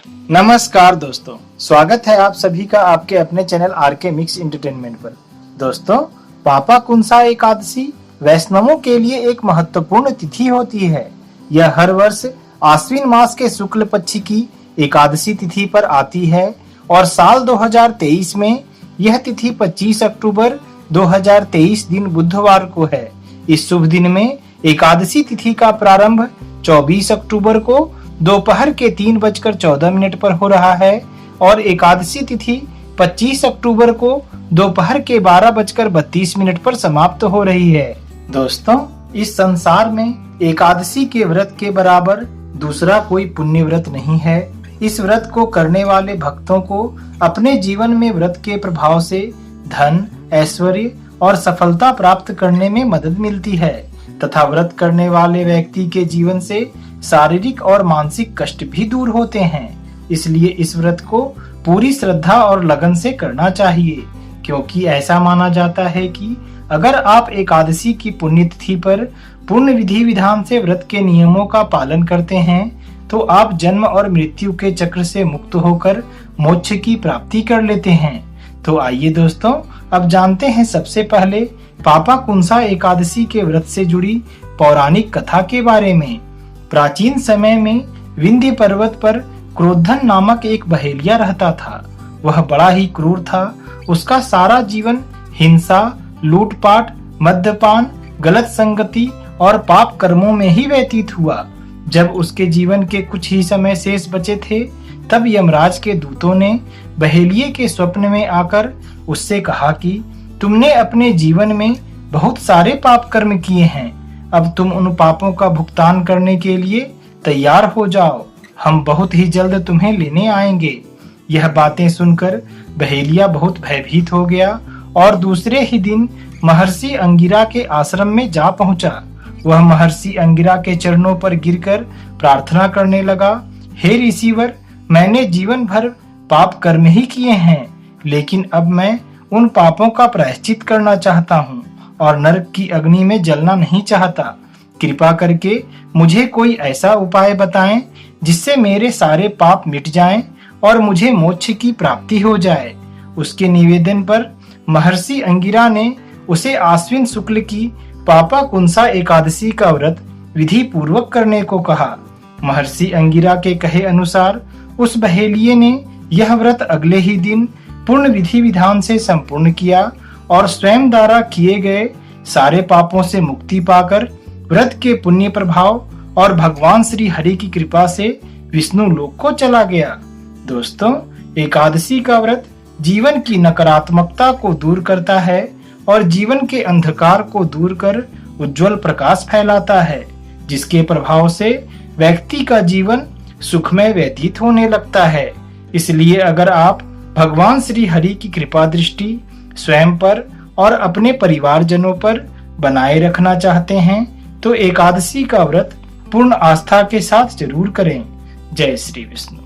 नमस्कार दोस्तों, स्वागत है आप सभी का आपके अपने चैनल आरके मिक्स एंटरटेनमेंट पर। दोस्तों, पापाकुंसा एकादशी वैष्णवों के लिए एक महत्वपूर्ण तिथि होती है। यह हर वर्ष आश्विन मास के शुक्ल पक्ष की एकादशी तिथि पर आती है और साल 2023 में यह तिथि 25 अक्टूबर 2023 दिन बुधवार को है। इस शुभ दिन में एकादशी तिथि का प्रारंभ 24 अक्टूबर को दोपहर के 3:14 पर हो रहा है और एकादशी तिथि 25 अक्टूबर को दोपहर के 12:32 पर समाप्त हो रही है। दोस्तों, इस संसार में एकादशी के व्रत के बराबर दूसरा कोई पुण्य व्रत नहीं है। इस व्रत को करने वाले भक्तों को अपने जीवन में व्रत के प्रभाव से धन, ऐश्वर्य और सफलता प्राप्त करने में मदद मिलती है तथा व्रत करने वाले व्यक्ति के जीवन से शारीरिक और मानसिक कष्ट भी दूर होते हैं। इसलिए इस व्रत को पूरी श्रद्धा और लगन से करना चाहिए, क्योंकि ऐसा माना जाता है कि अगर आप एकादशी की पुण्यतिथि पर पूर्ण विधि विधान से व्रत के नियमों का पालन करते हैं तो आप जन्म और मृत्यु के चक्र से मुक्त होकर मोक्ष की प्राप्ति कर लेते हैं। तो आइए दोस्तों, अब जानते हैं सबसे पहले पापाकुंसा एकादशी के व्रत से जुड़ी पौराणिक कथा के बारे में। प्राचीन समय में विंध्य पर्वत पर क्रोधन नामक एक बहेलिया रहता था। वह बड़ा ही क्रूर था। उसका सारा जीवन हिंसा, लूटपाट, मद्यपान, गलत संगति और पाप कर्मों में ही व्यतीत हुआ। जब उसके जीवन के कुछ ही समय शेष बचे थे, तब यमराज के दूतों ने बहेलिये के स्वप्न में आकर उससे कहा कि तुमने अपने जीवन में बहुत सारे पाप कर्म किए हैं। अब तुम उन पापों का भुगतान करने के लिए तैयार हो जाओ। हम बहुत ही जल्द तुम्हें लेने आएंगे। यह बातें सुनकर बहेलिया बहुत भयभीत हो गया और दूसरे ही दिन महर्षि अंगिरा के आश्रम में जा पहुंचा। वह महर्षि अंगिरा के चरणों पर गिरकर प्रार्थना करने लगा, हे ऋषिवर, मैंने जीवन भर पाप कर्म ही किए हैं, लेकिन अब मैं उन पापों का प्रायश्चित करना चाहता हूँ और नरक की अग्नि में जलना नहीं चाहता। कृपा करके मुझे कोई ऐसा उपाय बताएं जिससे मेरे सारे पाप मिट जाएं और मुझे मोक्ष की प्राप्ति हो जाए। उसके निवेदन पर महर्षि अंगिरा ने उसे आश्विन शुक्ल की पापाकुंसा एकादशी का व्रत विधि पूर्वक करने को कहा। महर्षि अंगिरा के कहे अनुसार उस बहेलिये ने यह व्रत अगले ही दिन पूर्ण विधि विधान से संपूर्ण किया और स्वयं द्वारा किए गए सारे पापों से मुक्ति पाकर व्रत के पुण्य प्रभाव और भगवान श्री हरि की कृपा से विष्णु लोक को चला गया। दोस्तों, एकादशी का व्रत जीवन की नकारात्मकता को दूर करता है और जीवन के अंधकार को दूर कर उज्जवल प्रकाश फैलाता है, जिसके प्रभाव से व्यक्ति का जीवन सुखमय व्यतीत होने लगता है। इसलिए अगर आप भगवान श्री हरि की कृपा दृष्टि स्वयं पर और अपने परिवारजनों पर बनाए रखना चाहते हैं तो एकादशी का व्रत पूर्ण आस्था के साथ जरूर करें। जय श्री विष्णु।